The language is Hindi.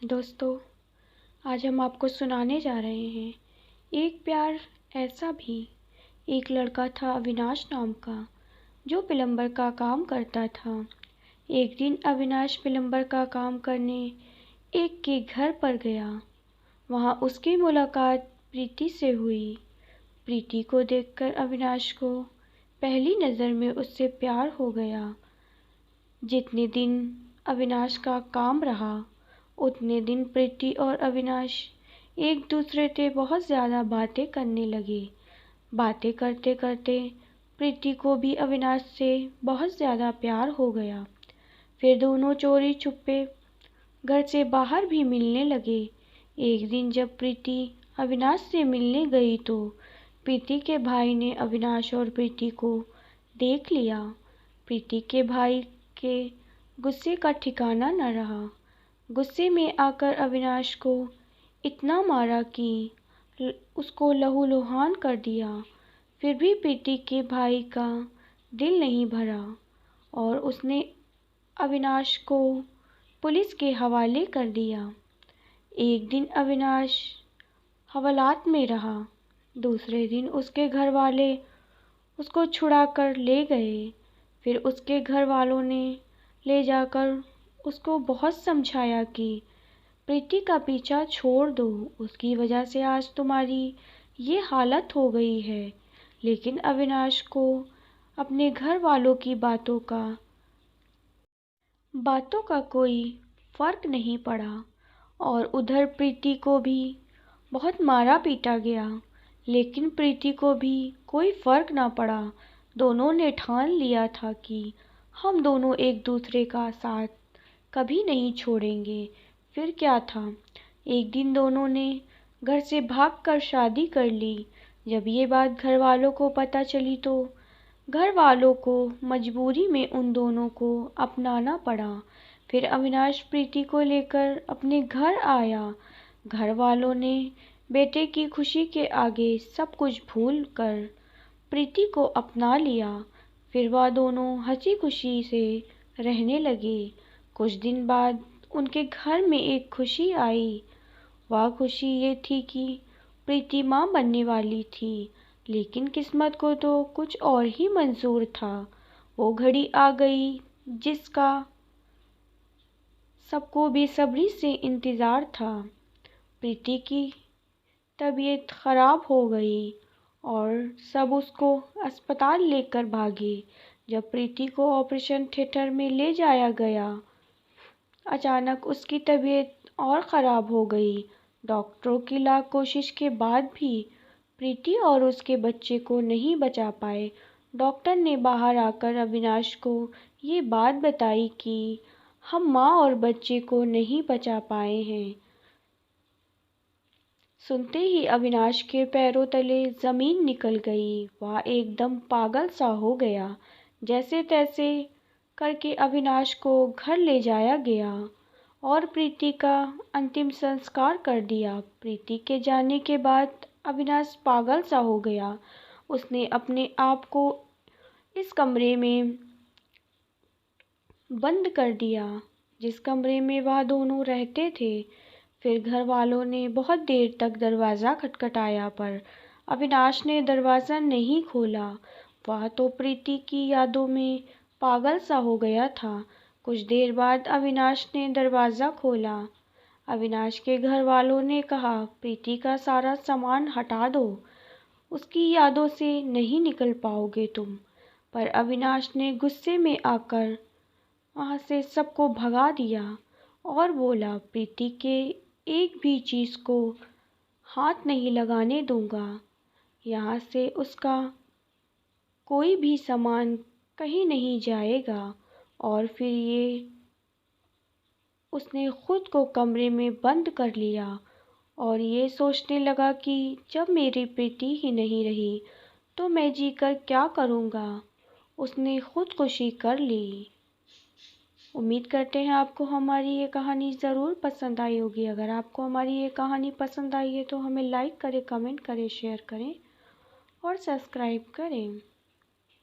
दोस्तों, आज हम आपको सुनाने जा रहे हैं एक प्यार ऐसा भी। एक लड़का था अविनाश नाम का, जो प्लम्बर का काम करता था। एक दिन अविनाश प्लम्बर का काम करने एक के घर पर गया। वहाँ उसकी मुलाकात प्रीति से हुई। प्रीति को देखकर अविनाश को पहली नज़र में उससे प्यार हो गया। जितने दिन अविनाश का काम रहा, उतने दिन प्रीति और अविनाश एक दूसरे से बहुत ज़्यादा बातें करने लगे। बातें करते करते प्रीति को भी अविनाश से बहुत ज़्यादा प्यार हो गया। फिर दोनों चोरी छुपे घर से बाहर भी मिलने लगे। एक दिन जब प्रीति अविनाश से मिलने गई तो प्रीति के भाई ने अविनाश और प्रीति को देख लिया। प्रीति के भाई के गुस्से का ठिकाना न रहा। गुस्से में आकर अविनाश को इतना मारा कि उसको लहूलुहान कर दिया। फिर भी प्रीति के भाई का दिल नहीं भरा और उसने अविनाश को पुलिस के हवाले कर दिया। एक दिन अविनाश हवालात में रहा। दूसरे दिन उसके घर वाले उसको छुड़ा कर ले गए। फिर उसके घर वालों ने ले जाकर उसको बहुत समझाया कि प्रीति का पीछा छोड़ दो, उसकी वजह से आज तुम्हारी ये हालत हो गई है। लेकिन अविनाश को अपने घर वालों की बातों का कोई फर्क नहीं पड़ा और उधर प्रीति को भी बहुत मारा पीटा गया। लेकिन प्रीति को भी कोई फर्क ना पड़ा। दोनों ने ठान लिया था कि हम दोनों एक दूसरे का साथ कभी नहीं छोड़ेंगे। फिर क्या था, एक दिन दोनों ने घर से भागकर शादी कर ली। जब ये बात घर वालों को पता चली तो घर वालों को मजबूरी में उन दोनों को अपनाना पड़ा। फिर अविनाश प्रीति को लेकर अपने घर आया। घर वालों ने बेटे की खुशी के आगे सब कुछ भूल कर प्रीति को अपना लिया। फिर वह दोनों हंसी खुशी से रहने लगे। कुछ दिन बाद उनके घर में एक खुशी आई। वह खुशी ये थी कि प्रीति माँ बनने वाली थी। लेकिन किस्मत को तो कुछ और ही मंजूर था। वो घड़ी आ गई जिसका सबको बेसब्री से इंतज़ार था। प्रीति की तबीयत खराब हो गई और सब उसको अस्पताल लेकर भागे। जब प्रीति को ऑपरेशन थिएटर में ले जाया गया, अचानक उसकी तबीयत और ख़राब हो गई। डॉक्टरों की लाख कोशिश के बाद भी प्रीति और उसके बच्चे को नहीं बचा पाए। डॉक्टर ने बाहर आकर अविनाश को ये बात बताई कि हम माँ और बच्चे को नहीं बचा पाए हैं। सुनते ही अविनाश के पैरों तले ज़मीन निकल गई। वह एकदम पागल सा हो गया। जैसे तैसे करके अविनाश को घर ले जाया गया और प्रीति का अंतिम संस्कार कर दिया। प्रीति के जाने के बाद अविनाश पागल सा हो गया। उसने अपने आप को इस कमरे में बंद कर दिया जिस कमरे में वह दोनों रहते थे। फिर घर वालों ने बहुत देर तक दरवाज़ा खटखटाया पर अविनाश ने दरवाज़ा नहीं खोला। वह तो प्रीति की यादों में पागल सा हो गया था। कुछ देर बाद अविनाश ने दरवाज़ा खोला। अविनाश के घर वालों ने कहा, प्रीति का सारा सामान हटा दो, उसकी यादों से नहीं निकल पाओगे तुम। पर अविनाश ने गुस्से में आकर वहाँ से सबको भगा दिया और बोला, प्रीति के एक भी चीज़ को हाथ नहीं लगाने दूंगा। यहाँ से उसका कोई भी सामान कहीं नहीं जाएगा। और फिर उसने खुद को कमरे में बंद कर लिया और ये सोचने लगा कि जब मेरी प्रीति ही नहीं रही तो मैं जीकर क्या करूँगा। उसने खुदकुशी कर ली। उम्मीद करते हैं आपको हमारी ये कहानी ज़रूर पसंद आई होगी। अगर आपको हमारी ये कहानी पसंद आई है तो हमें लाइक करें, कमेंट करें, शेयर करें और सब्सक्राइब करें।